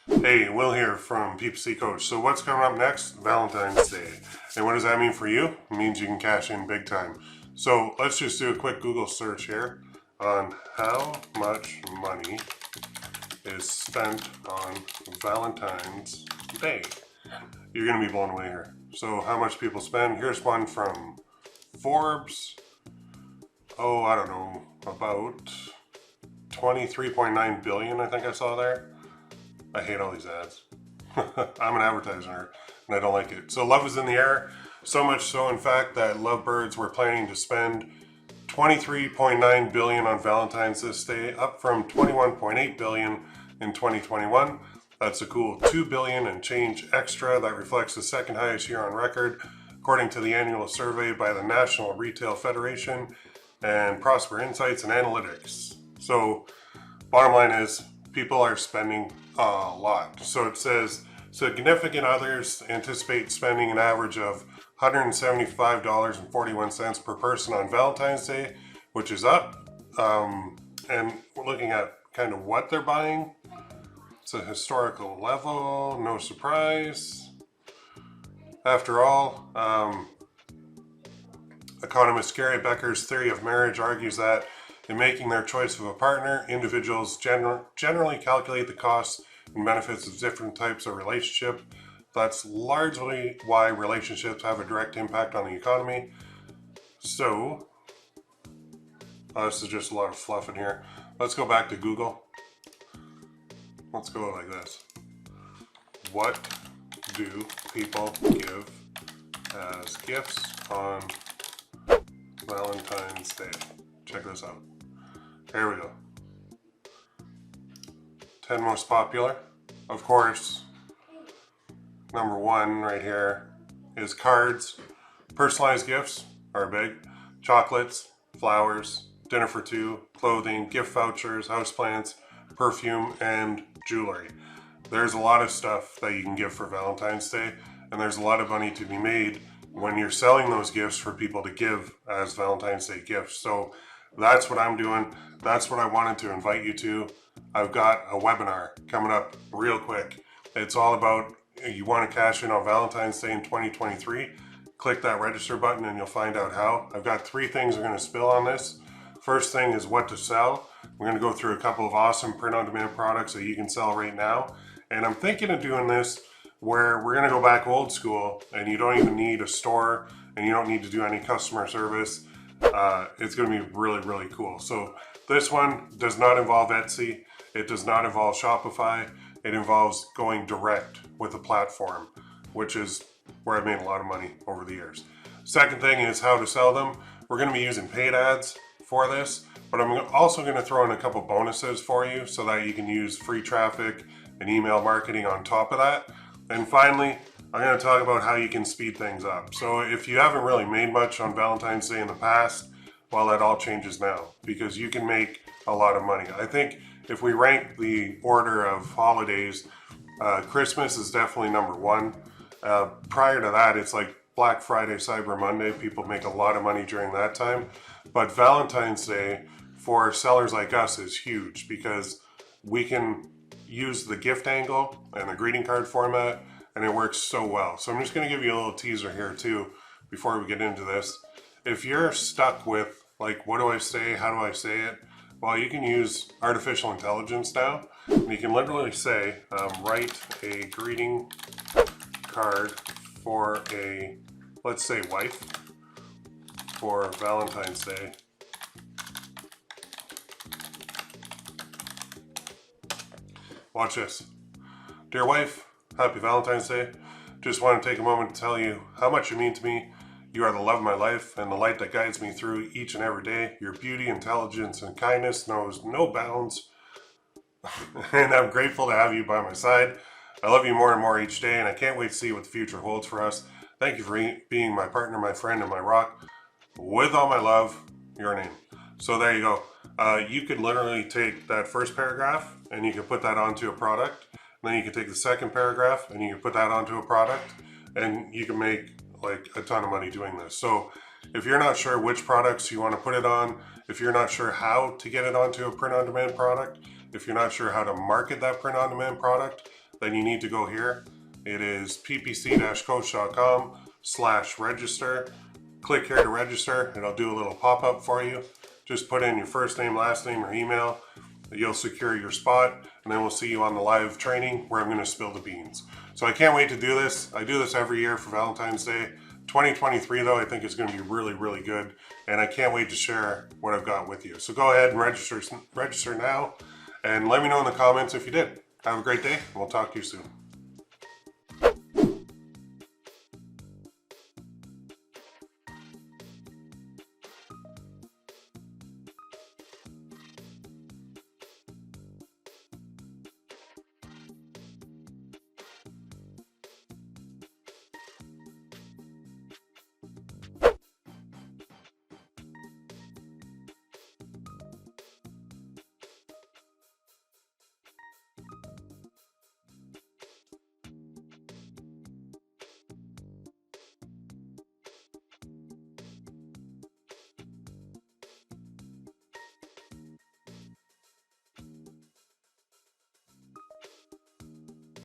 Hey, Will here from PPC Coach. So what's coming up next? Valentine's Day. And what does that mean for you? It means you can cash in big time. So let's just do a quick Google search here on how much money is spent on Valentine's Day. You're going to be blown away here. So how much people spend. Here's one from Forbes. Oh, I don't know, about 23.9 billion I think I saw there. I hate all these ads. I'm an advertiser and I don't like it. So love is in the air. So much so, in fact, that lovebirds were planning to spend 23.9 billion on Valentine's this day, up from 21.8 billion in 2021. That's a cool 2 billion and change extra. That reflects the second highest year on record, according to the annual survey by the National Retail Federation and Prosper Insights and Analytics. So bottom line is people are spending a lot. So it says significant others anticipate spending an average of $175.41 per person on Valentine's Day, which is up. And we're looking at kind of what they're buying. It's a historical level, no surprise. After all, economist Gary Becker's theory of marriage argues that in making their choice of a partner, individuals generally calculate the costs and benefits of different types of relationship. That's largely why relationships have a direct impact on the economy. So, this is just a lot of fluff in here. Let's go back to Google. Let's go like this. What do people give as gifts on Valentine's Day? Check this out. Here we go. 10 most popular. Of course, number one right here is cards. Personalized gifts are big. Chocolates, flowers, dinner for two, clothing, gift vouchers, houseplants, perfume, and jewelry. There's a lot of stuff that you can give for Valentine's Day, and there's a lot of money to be made when you're selling those gifts for people to give as Valentine's Day gifts. So that's what I'm doing. That's what I wanted to invite you to. I've got a webinar coming up real quick. It's all about, you want to cash in on Valentine's Day in 2023. Click that register button and you'll find out how. I've got 3 things we're going to spill on this. First thing is what to sell. We're going to go through a couple of awesome print-on-demand products that you can sell right now. And I'm thinking of doing this where we're going to go back old school and you don't even need a store and you don't need to do any customer service. It's going to be really, really cool. So this one does not involve Etsy. It does not involve Shopify. It involves going direct with a platform, which is where I've made a lot of money over the years. Second thing is how to sell them. We're going to be using paid ads for this, but I'm also going to throw in a couple bonuses for you so that you can use free traffic and email marketing on top of that. And finally, I'm going to talk about how you can speed things up. So if you haven't really made much on Valentine's Day in the past, well, that all changes now because you can make a lot of money. I think if we rank the order of holidays, Christmas is definitely number one. Prior to that, it's like Black Friday, Cyber Monday. People make a lot of money during that time. But Valentine's Day for sellers like us is huge because we can use the gift angle and the greeting card format, and it works so well. So I'm just going to give you a little teaser here too before we get into this. If you're stuck with like, what do I say? How do I say it? Well, you can use artificial intelligence now. And you can literally say, write a greeting card for a, let's say, wife for Valentine's Day. Watch this. Dear wife, happy Valentine's Day. Just want to take a moment to tell you how much you mean to me. You are the love of my life and the light that guides me through each and every day. Your beauty, intelligence, and kindness knows no bounds. And I'm grateful to have you by my side. I love you more and more each day, and I can't wait to see what the future holds for us. Thank you for being my partner, my friend, and my rock. With all my love, your name. So there you go. You could literally take that first paragraph and you can put that onto a product. Then you can take the second paragraph and you can put that onto a product, and you can make like a ton of money doing this. So if you're not sure which products you want to put it on, if you're not sure how to get it onto a print-on-demand product, if you're not sure how to market that print-on-demand product, then you need to go here. It is ppc-coach.com/register. Click here to register. It'll do a little pop-up for you. Just put in your first name, last name, or email. You'll secure your spot, and then we'll see you on the live training where I'm going to spill the beans. So I can't wait to do this. I do this every year for Valentine's Day. 2023 though, I think is going to be really, really good, and I can't wait to share what I've got with you. So go ahead and register now, and let me know in the comments if you did. Have a great day, and we'll talk to you soon.